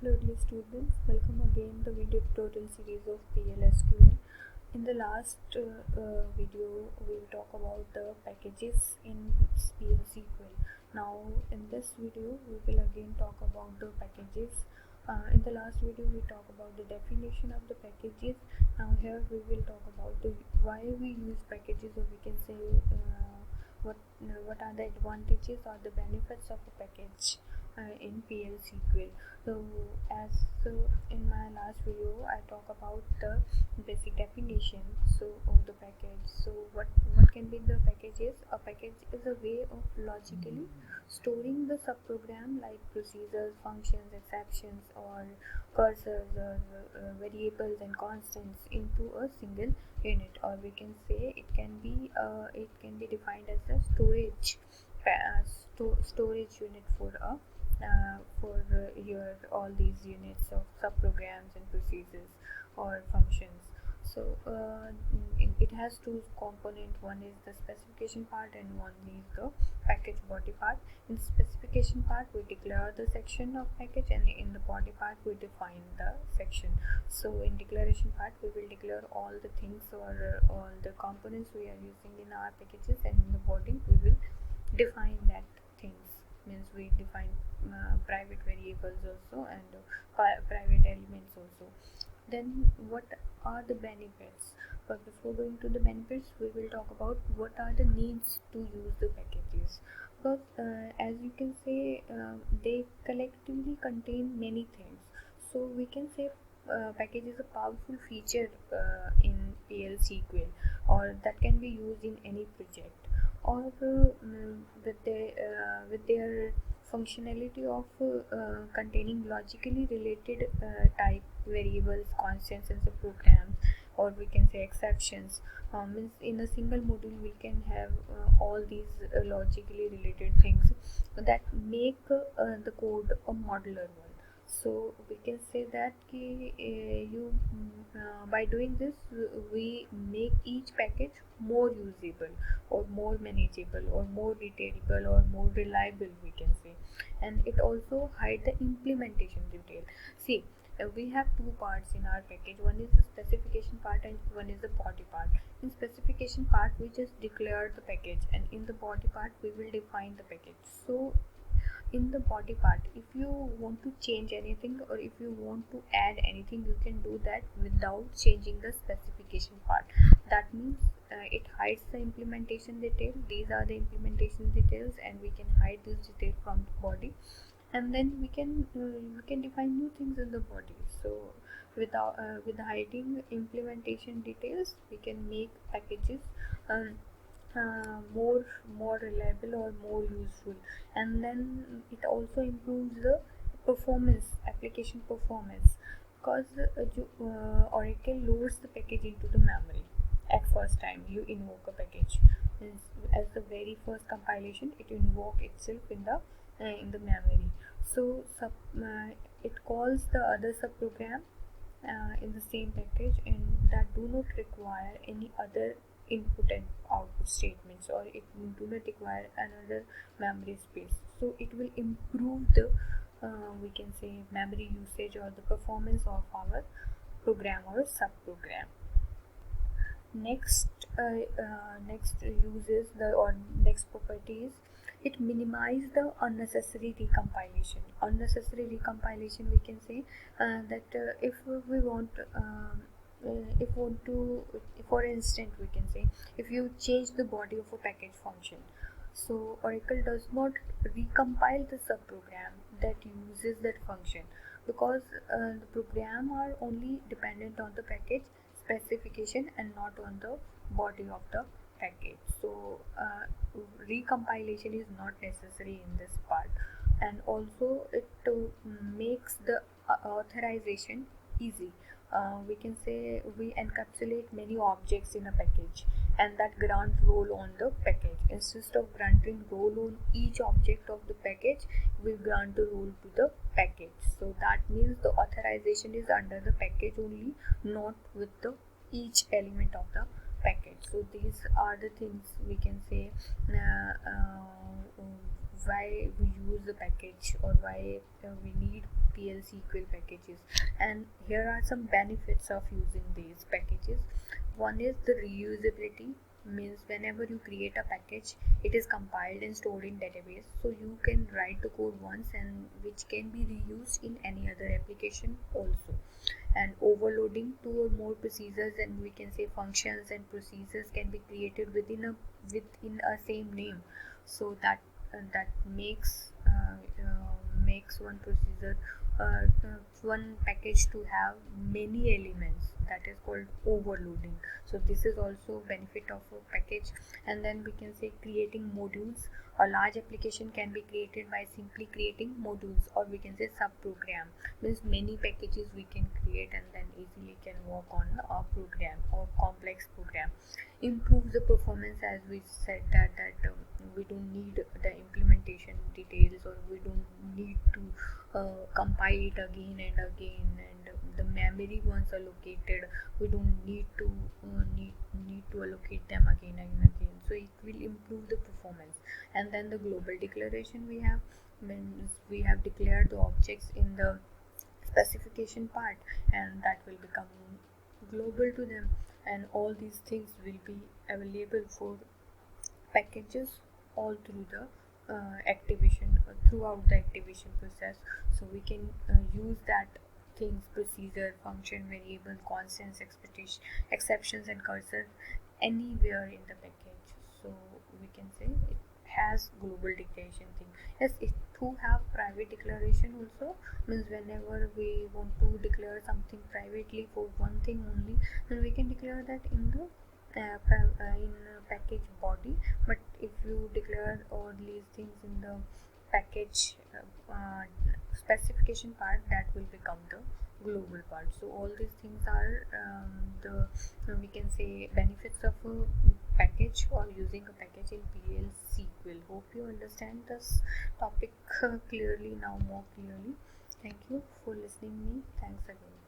Hello dear students, welcome again the video tutorial series of SQL. In the last video we will talk about the packages in SQL. Now in this video we will again talk about the packages. In the last video we talked about the definition of the packages. Now here we will talk about the why we use packages, or we can say what are the advantages or the benefits of a package in SQL. So as in my last video I talk about the basic definition of the package. So what can be the packages? A package is a way of logically storing the subprogram like procedures, functions, exceptions, or cursors, or variables and constants into a single unit, or we can say it can be defined as a storage unit for your all these units of subprograms and procedures or functions. So it has two components. One is the specification part and one is the package body part. In specification part we declare the section of package, and in the body part we define the section. So in declaration part we will declare all the things or all the components we are using in our packages, and in the body we will define that things. Means we define private variables also and private elements also. Then what are the benefits? But before going to the benefits, we will talk about what are the needs to use the packages. Because as you can say, they collectively contain many things. So we can say package is a powerful feature in SQL, or that can be used in any project, or with their functionality of containing logically related type variables, constants, and subprograms, or we can say exceptions. Means in a single module we can have all these logically related things that make the code a modular one. So we can say that by doing this we make each package more usable, or more manageable, or more detailable, or more reliable, we can say. And it also hide the implementation detail. See, we have two parts in our package. One is the specification part and one is the body part. In specification part we just declare the package, and in the body part we will define the package. So in the body part, if you want to change anything or if you want to add anything, you can do that without changing the specification part. That means it hides the implementation detail. These are the implementation details, and we can hide this detail from the body, and then we can define new things in the body. So with hiding implementation details, we can make packages more reliable or more useful. And then it also improves the application performance, because Oracle loads the package into the memory at first time you invoke a package. As the very first compilation, it invoke itself in the memory. So it calls the other subprogram in the same package, and that do not require any other input and output statements, or it do not require another memory space. So it will improve the we can say memory usage or the performance of our program or subprogram. Next uses next properties. It minimizes the unnecessary recompilation. We can say that if we want for instance, we can say if you change the body of a package function, so Oracle does not recompile the subprogram that uses that function, because the program are only dependent on the package specification and not on the body of the package. So recompilation is not necessary in this part. And also it makes the authorization easy. We can say we encapsulate many objects in a package, and that grant role on the package. Instead of granting role on each object of the package, we grant the role to the package. So that means the authorization is under the package only, not with the each element of the package. So these are the things we can say why we use the package, or why we need PL SQL packages. And here are some benefits of using these packages. One is the reusability, means whenever you create a package, it is compiled and stored in database, so you can write the code once and which can be reused in any other application also. And overloading, two or more procedures, and we can say functions and procedures can be created within a same name, so that makes one procedure, one package to have many elements, that is called overloading. So this is also benefit of a package. And then we can say creating modules. A large application can be created by simply creating modules, or we can say sub program, means many packages we can create and then easily can work on a program or complex program. Improve the performance, as we said that we don't need the implementation details, or we don't need to compile it again and again, and the memory once allocated, we don't need to allocate them again and again, so it will improve the performance. And then the global declaration we have, means we have declared the objects in the specification part, and that will become global to them, and all these things will be available for packages all through the activation, throughout the activation process. So we can use that things, procedure, function, variable, constants, expectation, exceptions and cursor anywhere in the package. So we can say it has global declaration thing. Yes, it too have private declaration also, means whenever we want to declare something privately for one thing only, then we can declare that in the package body. But if you declare all these things in the package specification part, that will become the global part. So all these things are the we can say benefits of a package, or using a package in PL SQL. Hope you understand this topic clearly now, more clearly. Thank you for listening me. Thanks again.